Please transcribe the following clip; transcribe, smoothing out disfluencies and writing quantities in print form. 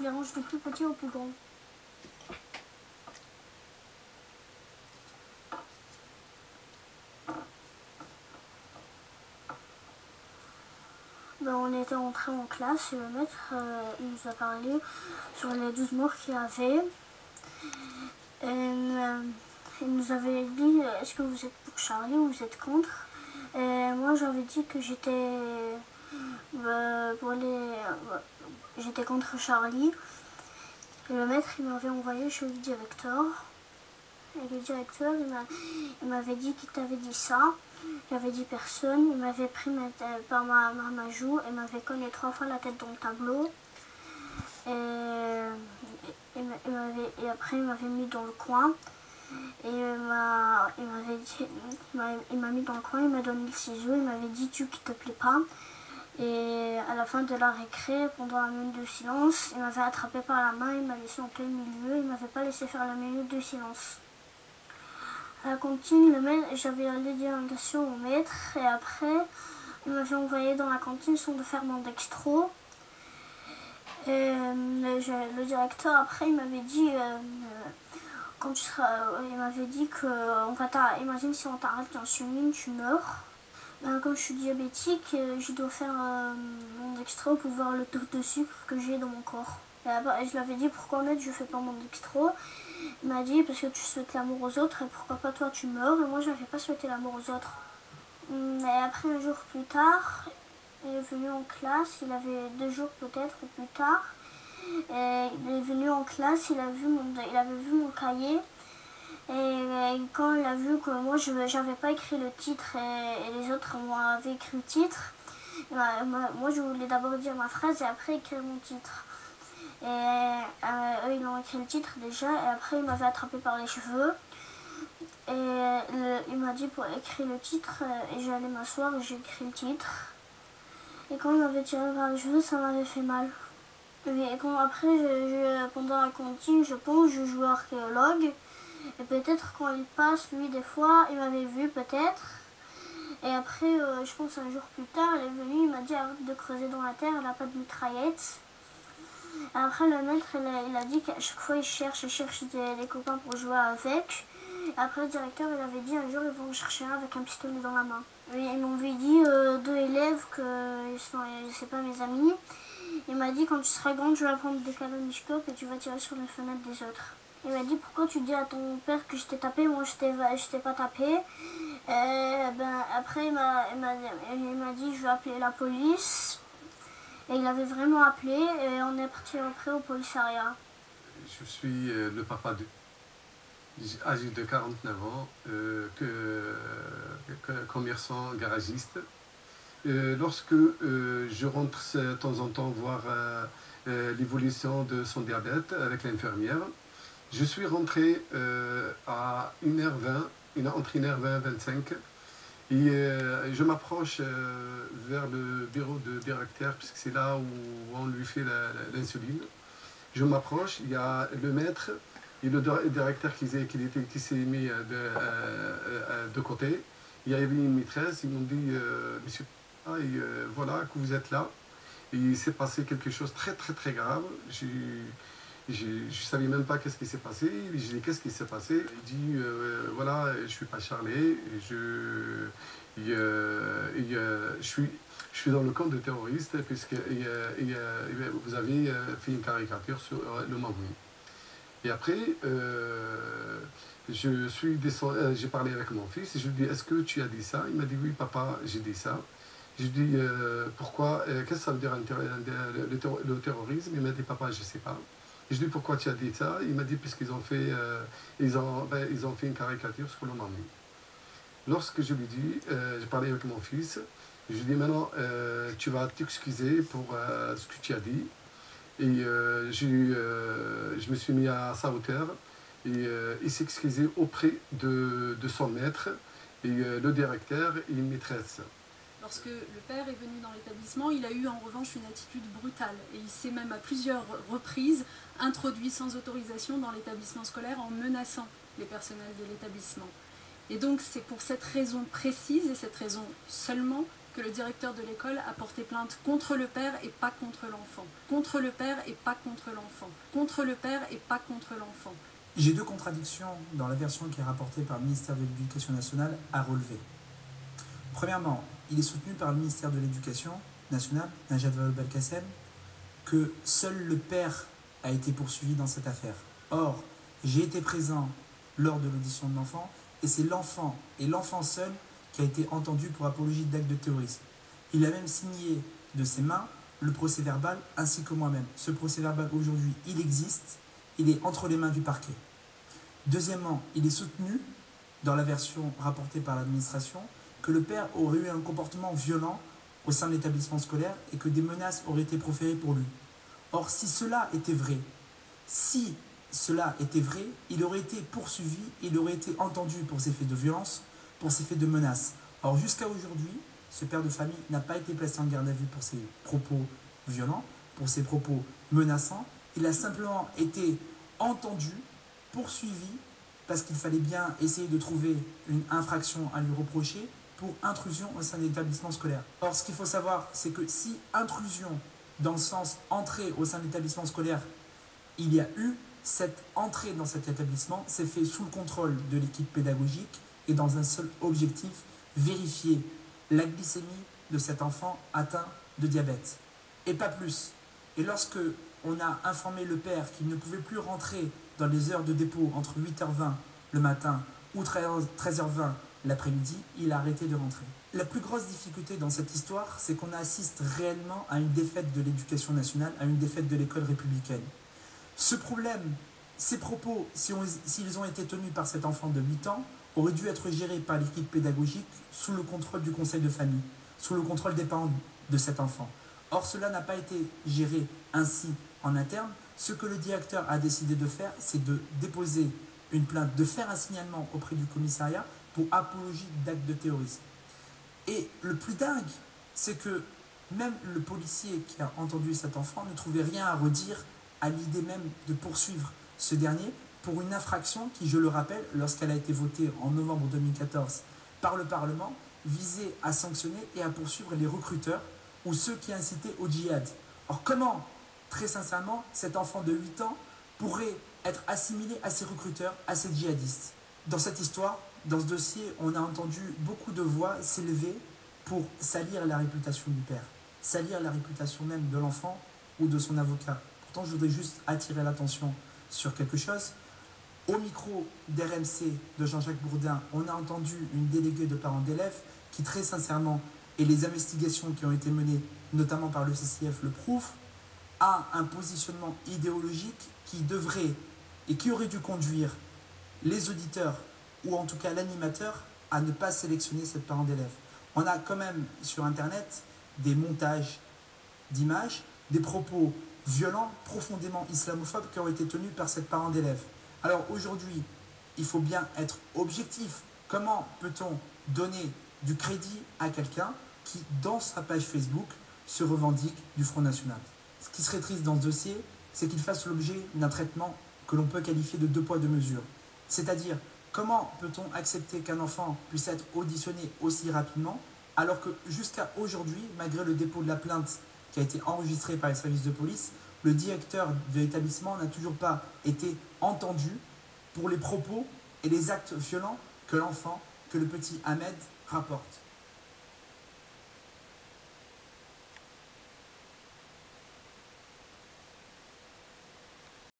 les range du plus petit au plus grand. Ben, on était entré en classe et le maître il nous a parlé sur les 12 morts qu'il y avait. Il nous avait dit est-ce que vous êtes pour Charlie ou vous êtes contre. Et moi j'avais dit que j'étais j'étais contre Charlie. Et le maître il m'avait envoyé chez le directeur. Et le directeur il m'avait dit qu'il t'avait dit ça. J'avais dit personne. Il m'avait pris par ma joue et m'avait cogné 3 fois la tête dans le tableau. Et après il m'avait mis dans le coin. Et il m'a mis dans le coin, il m'a donné le ciseau, il m'avait dit tu qui te plaît pas. Et à la fin de la récré, pendant la minute de silence, il m'avait attrapé par la main, il m'a laissé en plein milieu, il m'avait pas laissé faire la minute de silence. À la cantine, j'avais les délégations au maître et après, il m'avait envoyé dans la cantine sans de faire mon dextro. Et le directeur après, il m'avait dit quand tu seras, il m'avait dit que imagine si on t'arrête dans une tu meurs. Ben, comme je suis diabétique, je dois faire mon dextro pour voir le taux de sucre que j'ai dans mon corps. Et je lui avais dit pourquoi maître je fais pas mon dextro. Il m'a dit parce que tu souhaites l'amour aux autres et pourquoi pas toi tu meurs. Et moi je n'avais pas souhaité l'amour aux autres. Et après un jour plus tard, il est venu en classe, il avait 2 jours peut-être ou plus tard. Et il est venu en classe, il avait vu mon cahier. Et quand il a vu que moi j'avais pas écrit le titre et les autres avaient écrit le titre, moi je voulais d'abord dire ma phrase et après écrire mon titre. Et eux ils ont écrit le titre déjà et après il m'avait attrapé par les cheveux. Et il m'a dit pour écrire le titre et j'allais m'asseoir et j'ai écrit le titre. Et quand il m'avait tiré par les cheveux ça m'avait fait mal. Et après pendant la cantine je pense je jouais archéologue. Et peut-être quand il passe, lui, des fois, il m'avait vu peut-être. Et après, je pense un jour plus tard, il est venu, il m'a dit arrête de creuser dans la terre, elle n'a pas de mitraillette. Et après, le maître, il a dit qu'à chaque fois, il cherche des copains pour jouer avec. Et après, le directeur, il avait dit un jour, ils vont chercher un avec un pistolet dans la main. Et ils m'avaient dit 2 élèves que c'est pas mes amis. Il m'a dit quand tu seras grande, je vais prendre des kalachnikovs et tu vas tirer sur les fenêtres des autres. Il m'a dit pourquoi tu dis à ton père que je t'ai tapé, moi je t'ai pas tapé. Après il m'a dit je vais appeler la police. Et il avait vraiment appelé et on est parti après au commissariat. Je suis le papa âgé de 49 ans, commerçant garagiste. Lorsque je rentre de temps en temps voir l'évolution de son diabète avec l'infirmière, je suis rentré à 1h20, entre 1h20 et 25, et je m'approche vers le bureau de directeur, puisque c'est là où on lui fait l'insuline. Je m'approche, il y a le maître et le directeur qui s'est mis de côté. Il y avait une maîtresse, ils m'ont dit « Monsieur, voilà que vous êtes là ». Et il s'est passé quelque chose de très très très grave. Je ne savais même pas qu'est-ce qui s'est passé. Je dis qu'est-ce qui s'est passé. Il dit voilà, je ne suis pas Charlie, je suis dans le camp de terroristes puisque vous avez fait une caricature sur le Mamoui. Et après, j'ai parlé avec mon fils et je lui ai dit est-ce que tu as dit ça? Il m'a dit oui papa, j'ai dit ça. Je lui ai dit pourquoi, qu'est-ce que ça veut dire le terrorisme? Il m'a dit papa, je ne sais pas. Et je lui ai dit pourquoi tu as dit ça? Il m'a dit puisqu'ils ont fait, ils ont fait une caricature sur le Mamoui. Lorsque je lui ai dit, j'ai parlé avec mon fils, je lui ai dit maintenant tu vas t'excuser pour ce que tu as dit. Et je me suis mis à sa hauteur et il s'est excusé auprès de son maître et le directeur et une maîtresse. Lorsque le père est venu dans l'établissement, il a eu en revanche une attitude brutale et il s'est même à plusieurs reprises introduit sans autorisation dans l'établissement scolaire en menaçant les personnels de l'établissement. Et donc c'est pour cette raison précise et cette raison seulement que le directeur de l'école a porté plainte contre le père et pas contre l'enfant. Contre le père et pas contre l'enfant. Contre le père et pas contre l'enfant. J'ai deux contradictions dans la version qui est rapportée par le ministère de l'Éducation nationale à relever. Premièrement, il est soutenu par le ministère de l'Éducation nationale, Najat Vallaud-Belkacem, que seul le père a été poursuivi dans cette affaire. Or, j'ai été présent lors de l'audition de l'enfant et c'est l'enfant et l'enfant seul qui a été entendu pour apologie d'acte de terrorisme. Il a même signé de ses mains le procès-verbal ainsi que moi-même. Ce procès-verbal aujourd'hui, il existe, il est entre les mains du parquet. Deuxièmement, il est soutenu dans la version rapportée par l'administration que le père aurait eu un comportement violent au sein de l'établissement scolaire et que des menaces auraient été proférées pour lui. Or, si cela était vrai, il aurait été poursuivi, il aurait été entendu pour ses faits de violence, pour ses faits de menaces. Or, jusqu'à aujourd'hui, ce père de famille n'a pas été placé en garde à vue pour ses propos violents, pour ses propos menaçants. Il a simplement été entendu, poursuivi, parce qu'il fallait bien essayer de trouver une infraction à lui reprocher pour intrusion au sein de l'établissement scolaire. Or, ce qu'il faut savoir, c'est que si intrusion, dans le sens entrée au sein de l'établissement scolaire, il y a eu, cette entrée dans cet établissement s'est fait sous le contrôle de l'équipe pédagogique et dans un seul objectif, vérifier la glycémie de cet enfant atteint de diabète. Et pas plus. Et lorsque on a informé le père qu'il ne pouvait plus rentrer dans les heures de dépôt entre 8h20 le matin ou 13h20 l'après-midi, il a arrêté de rentrer. La plus grosse difficulté dans cette histoire, c'est qu'on assiste réellement à une défaite de l'éducation nationale, à une défaite de l'école républicaine. Ce problème, ces propos, s'ils ont été tenus par cet enfant de 8 ans, auraient dû être gérés par l'équipe pédagogique sous le contrôle du conseil de famille, sous le contrôle des parents de cet enfant. Or, cela n'a pas été géré ainsi en interne. Ce que le directeur a décidé de faire, c'est de déposer une plainte, de faire un signalement auprès du commissariat pour apologie d'acte de terrorisme. Et le plus dingue, c'est que même le policier qui a entendu cet enfant ne trouvait rien à redire à l'idée même de poursuivre ce dernier pour une infraction qui, je le rappelle, lorsqu'elle a été votée en novembre 2014 par le Parlement, visait à sanctionner et à poursuivre les recruteurs ou ceux qui incitaient au djihad. Or, comment, très sincèrement, cet enfant de 8 ans pourrait être assimilé à ces recruteurs, à ces djihadistes? Dans cette histoire, dans ce dossier, on a entendu beaucoup de voix s'élever pour salir la réputation du père, salir la réputation même de l'enfant ou de son avocat. Pourtant, je voudrais juste attirer l'attention sur quelque chose. Au micro d'RMC de Jean-Jacques Bourdin, on a entendu une déléguée de parents d'élèves qui, très sincèrement, et les investigations qui ont été menées, notamment par le CCF, le prouvent, a un positionnement idéologique qui devrait et qui aurait dû conduire les auditeurs, ou en tout cas l'animateur, à ne pas sélectionner cette parent d'élève. On a quand même sur Internet des montages d'images, des propos violents, profondément islamophobes qui ont été tenus par cette parent d'élève. Alors aujourd'hui, il faut bien être objectif. Comment peut-on donner du crédit à quelqu'un qui, dans sa page Facebook, se revendique du Front National? Ce qui serait triste dans ce dossier, c'est qu'il fasse l'objet d'un traitement que l'on peut qualifier de deux poids, deux mesures. C'est-à-dire, comment peut-on accepter qu'un enfant puisse être auditionné aussi rapidement, alors que jusqu'à aujourd'hui, malgré le dépôt de la plainte qui a été enregistrée par les services de police, le directeur de l'établissement n'a toujours pas été entendu pour les propos et les actes violents que l'enfant, que le petit Ahmed rapporte.